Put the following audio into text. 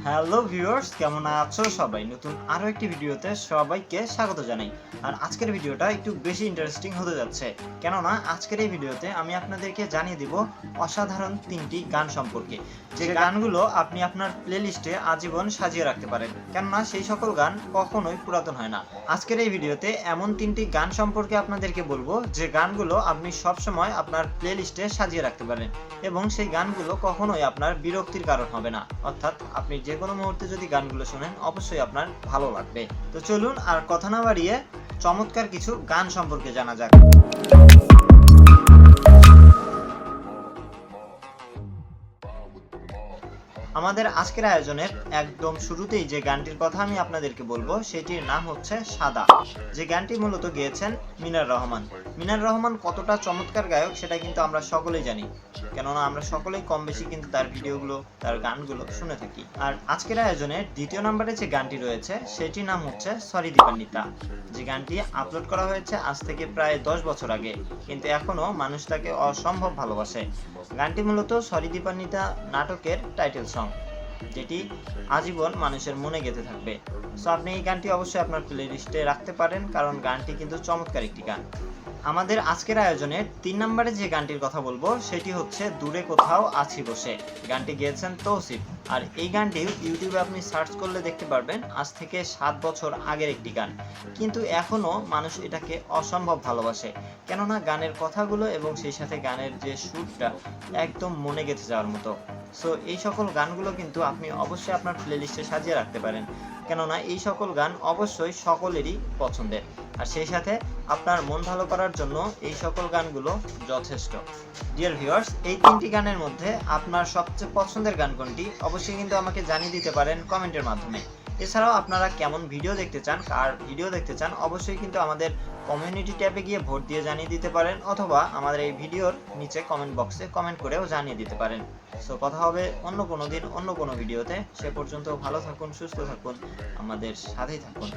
Hello viewers, কেমন আছো সবাই? নতুন আরো একটি ভিডিওতে সবাইকে স্বাগত জানাই। আর আজকের ভিডিওটা একটু বেশি ইন্টারেস্টিং হতে যাচ্ছে, কেননা আজকের এই ভিডিওতে আমি আপনাদেরকে জানিয়ে দিব অসাধারণ তিনটি গান সম্পর্কে, যে গানগুলো আপনি আপনার প্লেলিস্টে আজীবন সাজিয়ে রাখতে পারেন, কেননা সেই সকল গান কখনোই পুরাতন হয় না। আজকের এই ভিডিওতে এমন তিনটি গান সম্পর্কে আপনাদেরকে বলবো যে গানগুলো আপনি সবসময় আপনার প্লেলিস্টে সাজিয়ে রাখতে পারেন এবং সেই গানগুলো কখনোই আপনার বিরক্তির কারণ হবে না, অর্থাৎ আপনি যে কোনো মুহূর্তে যদি গানগুলো শোনেন অবশ্যই আপনার ভালো লাগবে। তো চলুন আর কথা না বাড়িয়ে চমৎকার কিছু গান সম্পর্কে জানা যাক। আমাদের আজকের আয়োজনের একদম শুরুতেই যে গানটির কথা আমি আপনাদেরকে বলবো সেটির নাম হচ্ছে সাদা, যে গানটি মূলত গেয়েছেন মিনার রহমান। মিনার রহমান কতটা চমৎকার গায়ক সেটা কিন্তু আমরা সকলেই জানি, কেননা আমরা সকলেই কম বেশি কিন্তু তার ভিডিওগুলো, তার গানগুলো শুনে থাকি। আর আজকের আয়োজনের দ্বিতীয় নম্বরে যে গানটি রয়েছে সেটির নাম হচ্ছে সরি দীপান্বিতা, যে গানটি আপলোড করা হয়েছে আজ থেকে প্রায় 10 বছর আগে, কিন্তু এখনো মানুষ তাকে অসম্ভব ভালোবাসে। গানটি মূলত সরি দীপান্বিতা নাটকের টাইটেল সং, যেটি আজীবন মানুষের মনে গেঁথে থাকবে। সো আপনি এই গানটি অবশ্যই আপনার প্লেলিস্টে রাখতে পারেন, কারণ গানটি কিন্তু চমৎকার একটি গান। আমাদের আজকের আয়োজনের 3 নম্বরে যে গানটির কথা বলবো সেটি হচ্ছে দূরে কোথাও আছি বসে, গানটি গেয়েছেন তৌসিফ। আর এই গানটি ইউটিউবে আপনি সার্চ করলে দেখতে পারবেন আজ থেকে 7 বছর আগের একটি গান, কিন্তু এখনো মানুষ এটাকে অসম্ভব ভালোবাসে, কেননা গানের কথাগুলো এবং সেই সাথে গানের যে সুরটা একদম মনে গেঁথে যাওয়ার মতো। সো এই সকল গানগুলো কিন্তু আপনি অবশ্যই আপনার প্লেলিস্টে সাজিয়ে রাখতে পারেন, কেননা এই সকল গান অবশ্যই সকলেরই পছন্দের, আর সেই সাথে আপনার মন ভালো করার জন্য এই সকল গানগুলো যথেষ্ট। ডিয়ার ভিউয়ার্স, এই তিনটি গানের মধ্যে আপনার সবচেয়ে পছন্দের গান কোনটি অবশ্যই কিন্তু আমাকে জানিয়ে দিতে পারেন কমেন্টের মাধ্যমে। এছাড়াও আপনারা কেমন ভিডিও দেখতে চান, কার ভিডিও দেখতে চান, অবশ্যই কিন্তু আমাদের কমিউনিটি ট্যাবে গিয়ে ভোট দিয়ে জানিয়ে দিতে পারেন, অথবা আমাদের এই ভিডিওর নিচে কমেন্ট বক্সে কমেন্ট করেও জানিয়ে দিতে পারেন। সো কথা হবে অন্য কোনো দিন অন্য কোনো ভিডিওতে। সে পর্যন্ত ভালো থাকুন, সুস্থ থাকুন, আমাদের সাথেই থাকুন।